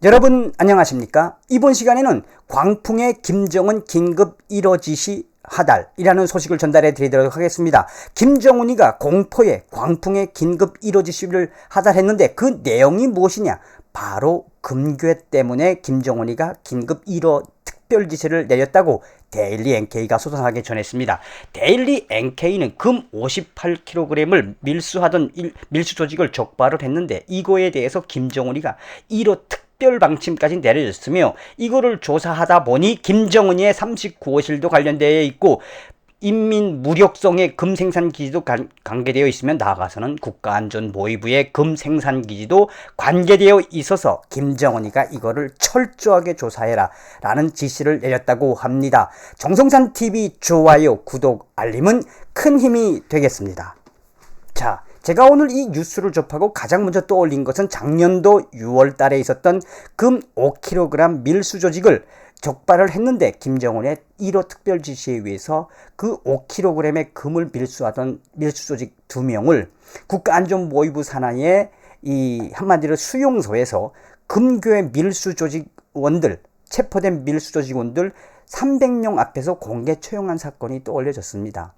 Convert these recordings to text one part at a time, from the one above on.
여러분 안녕하십니까? 이번 시간에는 광풍의 김정은 긴급 1호 지시 하달이라는 소식을 전달해 드리도록 하겠습니다. 김정은이가 공포의 광풍의 긴급 1호 지시를 하달했는데 그 내용이 무엇이냐? 바로 금괴 때문에 김정은이가 긴급 1호 특별 지시를 내렸다고 데일리 NK가 소상하게 전했습니다. 데일리 NK는 금 58kg을 밀수하던 밀수 조직을 적발을 했는데 이거에 대해서 김정은이가 1호 특별 방침까지 내려졌으며 이거를 조사하다 보니 김정은이의 39호실도 관련되어 있고 인민무력성의 금생산기지도 관계되어 있으면 나아가서는 국가안전보위부의 금생산기지도 관계되어 있어서 김정은이가 이거를 철저하게 조사해라 라는 지시를 내렸다고 합니다. 정성산TV 좋아요, 구독, 알림은 큰 힘이 되겠습니다. 자, 제가 오늘 이 뉴스를 접하고 가장 먼저 떠올린 것은 작년도 6월 달에 있었던 금 5kg 밀수 조직을 적발을 했는데 김정은의 1호 특별 지시에 의해서 그 5kg의 금을 밀수하던 밀수 조직 2명을 국가안전보위부 산하의 이 한마디로 수용소에서 금괴 밀수 조직원들, 체포된 밀수 조직원들 300명 앞에서 공개 처형한 사건이 떠올려졌습니다.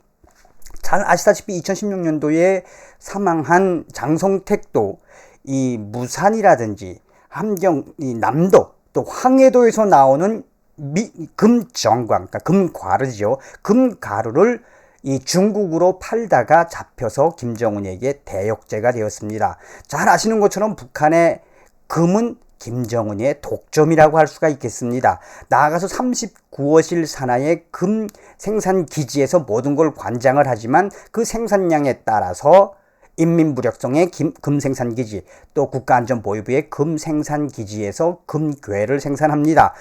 잘 아시다시피 2016년도에 사망한 장성택도 이 무산이라든지 함경, 이 남도 또 황해도에서 나오는 금정광, 그러니까 금과르죠. 금가루를 이 중국으로 팔다가 잡혀서 김정은에게 대역죄가 되었습니다. 잘 아시는 것처럼 북한의 금은 김정은의 독점이라고 할 수가 있겠습니다. 나아가서 39호실 산하의 금 생산 기지에서 모든 걸 관장을 하지만 그 생산량에 따라서 인민무력성의 금생산기지 또 국가안전보위부의 금생산기지에서 금괴를 생산합니다.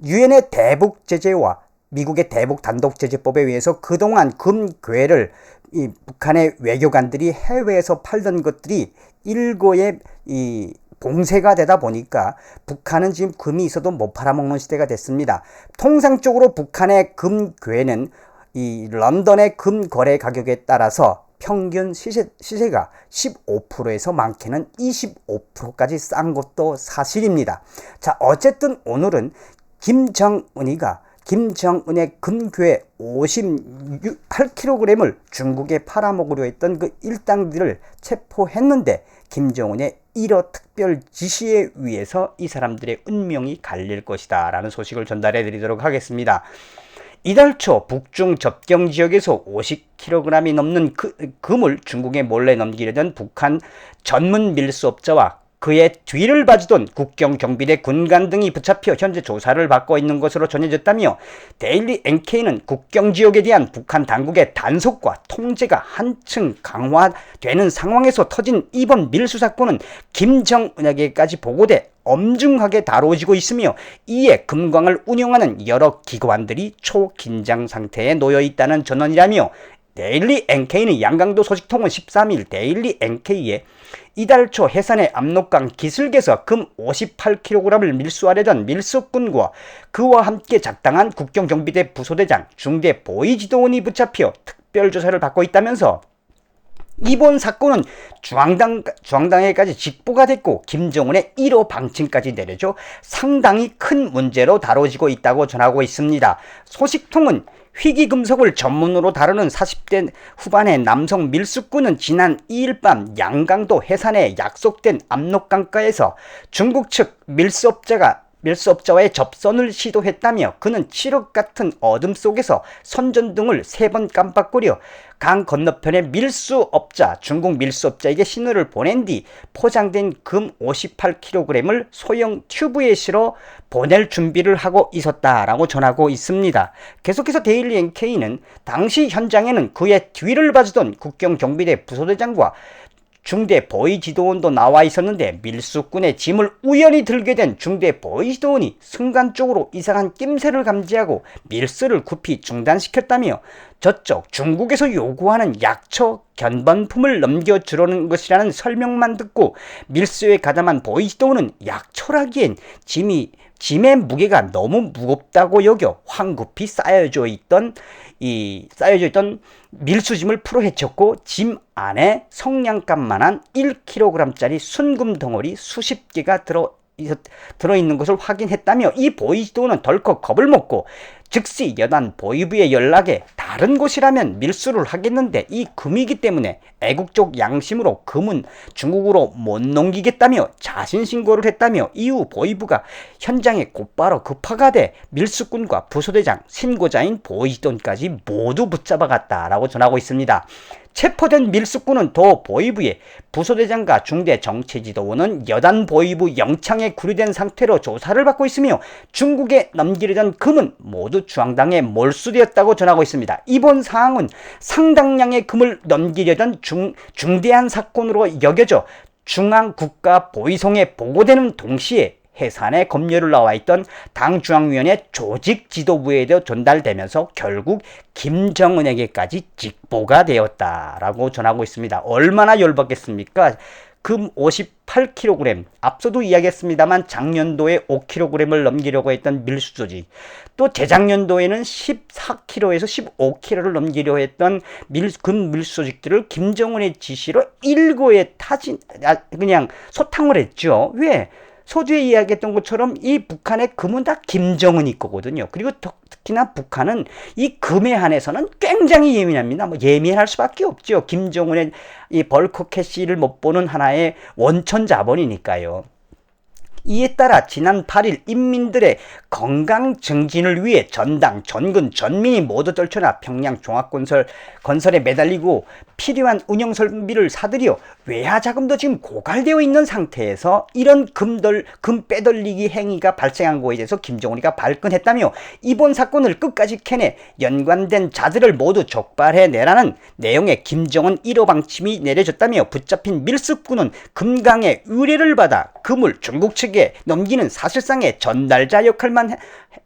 유엔의 대북제재와 미국의 대북단독제재법에 의해서 그동안 금괴를 이 북한의 외교관들이 해외에서 팔던 것들이 일거에 이 봉쇄가 되다 보니까 북한은 지금 금이 있어도 못 팔아먹는 시대가 됐습니다. 통상적으로 북한의 금괴는 이 런던의 금 거래 가격에 따라서 평균 시세가 15%에서 많게는 25%까지 싼 것도 사실입니다. 자, 어쨌든 오늘은 김정은의 금괴 58kg을 중국에 팔아먹으려 했던 그 일당들을 체포했는데 김정은의 1호 특별 지시에 의해서 이 사람들의 운명이 갈릴 것이다 라는 소식을 전달해 드리도록 하겠습니다. 이달 초 북중 접경 지역에서 50kg이 넘는 금을 중국에 몰래 넘기려던 북한 전문 밀수업자와 그의 뒤를 봐주던 국경경비대 군관 등이 붙잡혀 현재 조사를 받고 있는 것으로 전해졌다며 데일리 NK는 국경지역에 대한 북한 당국의 단속과 통제가 한층 강화되는 상황에서 터진 이번 밀수 사건은 김정은에게까지 보고돼 엄중하게 다뤄지고 있으며 이에 금광을 운영하는 여러 기관들이 초긴장 상태에 놓여 있다는 전언이라며 데일리 NK는 양강도 소식통은 13일 데일리 NK에 이달 초 해산의 압록강 기슭에서 금 58kg을 밀수하려던 밀수꾼과 그와 함께 작당한 국경경비대 부소대장 중대 보위지도원이 붙잡혀 특별조사를 받고 있다면서 이번 사건은 중앙당에까지 직보가 됐고 김정은의 1호 방침까지 내려져 상당히 큰 문제로 다뤄지고 있다고 전하고 있습니다. 소식통은 희귀금속을 전문으로 다루는 40대 후반의 남성 밀수꾼은 지난 2일 밤 양강도 해산에 약속된 압록강가에서 중국 측 밀수업자와의 접선을 시도했다며 그는 칠흑 같은 어둠 속에서 선전등을 3번 깜빡거려 강 건너편의 중국 밀수업자에게 신호를 보낸 뒤 포장된 금 58kg을 소형 튜브에 실어 보낼 준비를 하고 있었다라고 전하고 있습니다. 계속해서 데일리 NK는 당시 현장에는 그의 뒤를 봐주던 국경경비대 부소대장과 중대 보위지도원도 나와 있었는데 밀수꾼의 짐을 우연히 들게 된 중대 보위지도원이 순간적으로 이상한 낌새를 감지하고 밀수를 급히 중단시켰다며 저쪽 중국에서 요구하는 약초 견번품을 넘겨주려는 것이라는 설명만 듣고 밀수에 가담한 보위지도원은 약초라기엔 짐의 무게가 너무 무겁다고 여겨 황급히 쌓여져 있던 밀수짐을 풀어 헤쳤고 짐 안에 성냥감만한 1kg짜리 순금 덩어리 수십 개가 들어 들어있는 것을 확인했다며 이 보이지도는 덜컥 겁을 먹고 즉시 여단 보위부의 연락에 다른 곳이라면 밀수를 하겠는데 이 금이기 때문에 애국적 양심으로 금은 중국으로 못 넘기겠다며 자신 신고를 했다며 이후 보위부가 현장에 곧바로 급파가 돼 밀수꾼과 부소대장, 신고자인 보이지돈까지 모두 붙잡아갔다라고 전하고 있습니다. 체포된 밀수꾼은 도 보위부에 부소대장과 중대 정치지도원은 여단 보위부 영창에 구류된 상태로 조사를 받고 있으며 중국에 넘기려던 금은 모두 중앙당에 몰수되었다고 전하고 있습니다. 이번 사항은 상당량의 금을 넘기려던 중대한 사건으로 여겨져 중앙국가보위성에 보고되는 동시에 해산에 검열을 나와 있던 당 중앙위원회 조직 지도부에도 전달되면서 결국 김정은에게까지 직보가 되었다라고 전하고 있습니다. 얼마나 열받겠습니까? 금 58kg, 앞서도 이야기했습니다만 작년도에 5kg을 넘기려고 했던 밀수 조직, 또 재작년도에는 14kg에서 15kg를 넘기려고 했던 금 밀수 조직들을 김정은의 지시로 일거에 그냥 소탕을 했죠. 왜? 서두에 이야기했던 것처럼 이 북한의 금은 다 김정은이 거거든요. 그리고 특히나 북한은 이 금에 한해서는 굉장히 예민합니다. 예민할 수밖에 없죠. 김정은의 이 벌크 캐시를 못 보는 하나의 원천 자본이니까요. 이에 따라 지난 8일 인민들의 건강 증진을 위해 전당, 전군, 전민이 모두 떨쳐나 평양 종합건설에 매달리고 필요한 운영 설비를 사들여 외화 자금도 지금 고갈되어 있는 상태에서 이런 금 빼돌리기 행위가 발생한 거에 대해서 김정은이가 발끈했다며 이번 사건을 끝까지 캐내 연관된 자들을 모두 적발해내라는 내용의 김정은 1호 방침이 내려졌다며 붙잡힌 밀수꾼은 금강의 의뢰를 받아 금을 중국 측에 넘기는 사실상의 전달자 역할만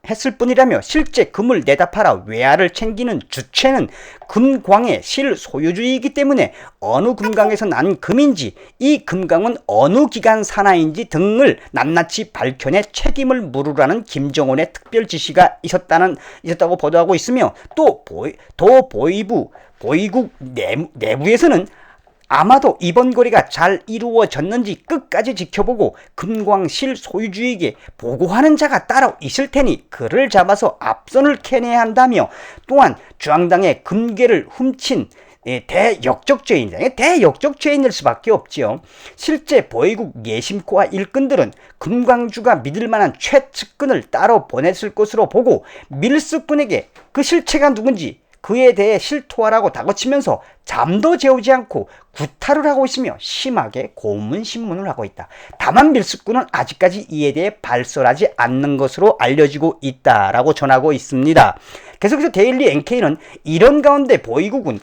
했을 뿐이라며 실제 금을 내다 팔아 외화를 챙기는 주체는 금광의 실소유주이기 때문에 어느 금강에서 난 금인지 이 금강은 어느 기간 산하인지 등을 낱낱이 밝혀내 책임을 물으라는 김정은의 특별 지시가 있었다고 보도하고 있으며 또 보위국 내부에서는 아마도 이번 거래가 잘 이루어졌는지 끝까지 지켜보고 금광실 소유주에게 보고하는 자가 따로 있을 테니 그를 잡아서 앞선을 캐내야 한다며 또한 중앙당의 금괴를 훔친 대역적 죄인일 수밖에 없지요. 실제 보위국 예심코와 일꾼들은 금광주가 믿을만한 최측근을 따로 보냈을 것으로 보고 밀수꾼에게 그 실체가 누군지 그에 대해 실토하라고 다그치면서 잠도 재우지 않고 구타를 하고 있으며 심하게 고문신문을 하고 있다. 다만 밀수꾼은 아직까지 이에 대해 발설하지 않는 것으로 알려지고 있다라고 전하고 있습니다. 계속해서 데일리 NK는 이런 가운데 보위국은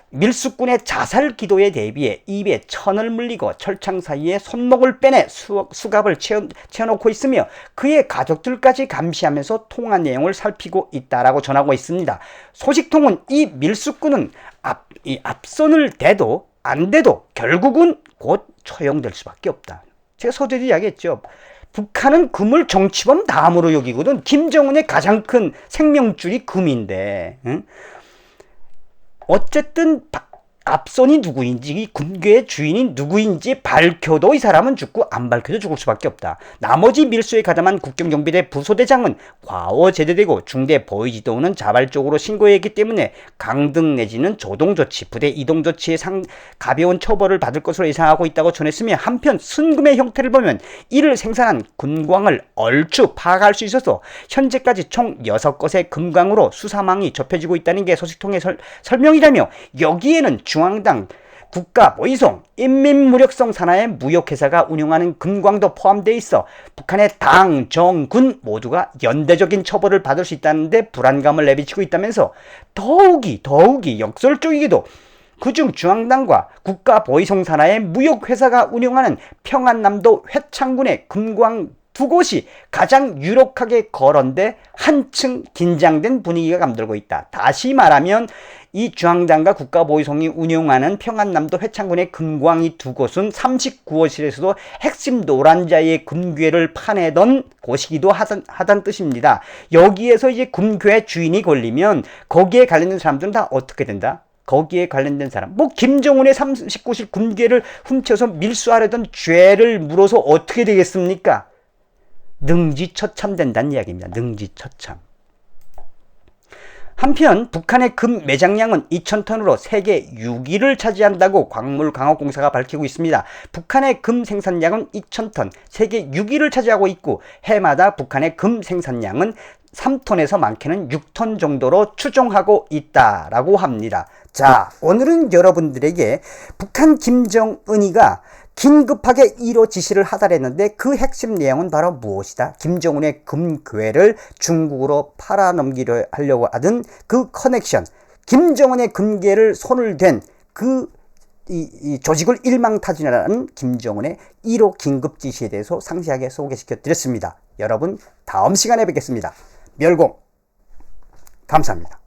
밀수꾼의 자살 기도에 대비해 입에 천을 물리고 철창 사이에 손목을 빼내 수갑을 채워놓고 있으며 그의 가족들까지 감시하면서 통화 내용을 살피고 있다라고 전하고 있습니다. 소식통은 이 밀수꾼은 앞선을 대도 안 돼도 결국은 곧 처형될 수밖에 없다. 제가 서두에도 이야기했죠. 북한은 금을 정치범 다음으로 여기거든. 김정은의 가장 큰 생명줄이 금인데, 응? 어쨌든 앞선이 누구인지 금괴의 주인이 누구인지 밝혀도 이 사람은 죽고 안 밝혀도 죽을 수밖에 없다. 나머지 밀수에 가담한 국경경비대 부소대장은 과거 제대되고 중대 보위지도원은 자발적으로 신고했기 때문에 강등 내지는 조동조치, 부대 이동조치의 가벼운 처벌을 받을 것으로 예상하고 있다고 전했으며 한편 순금의 형태를 보면 이를 생산한 금광을 얼추 파악할 수 있어서 현재까지 총 6곳의 금광으로 수사망이 좁혀지고 있다는 게 소식통의 설명이라며 여기에는 중앙당, 국가보위성, 인민무력성 산하의 무역회사가 운영하는 금광도 포함되어 있어 북한의 당, 정, 군 모두가 연대적인 처벌을 받을 수 있다는데 불안감을 내비치고 있다면서 더욱이 역설적이게도 그중 중앙당과 국가보위성 산하의 무역회사가 운영하는 평안남도 회창군의 금광 두 곳이 가장 유력하게 거론돼 한층 긴장된 분위기가 감돌고 있다. 다시 말하면 이 중앙당과 국가보위성이 운영하는 평안남도 회창군의 금광이 두 곳은 39호실에서도 핵심 노란자의 금괴를 파내던 곳이기도 하단 뜻입니다. 여기에서 이제 금괴 주인이 걸리면 거기에 관련된 사람들은 다 어떻게 된다? 거기에 관련된 사람, 김정은의 39실 금괴를 훔쳐서 밀수하려던 죄를 물어서 어떻게 되겠습니까? 능지처참된다는 이야기입니다. 능지처참. 한편 북한의 금 매장량은 2,000톤으로 세계 6위를 차지한다고 광물광업공사가 밝히고 있습니다. 북한의 금 생산량은 2,000톤, 세계 6위를 차지하고 있고 해마다 북한의 금 생산량은 3톤에서 많게는 6톤 정도로 추정하고 있다라고 합니다. 자, 오늘은 여러분들에게 북한 김정은이가 긴급하게 1호 지시를 하달했는데 그 핵심 내용은 바로 무엇이다? 김정은의 금괴를 중국으로 팔아넘기려 하려고 하던 그 커넥션, 김정은의 금괴를 손을 댄 그 이 조직을 일망타진하는 김정은의 1호 긴급 지시에 대해서 상세하게 소개시켜 드렸습니다. 여러분, 다음 시간에 뵙겠습니다. 멸공 감사합니다.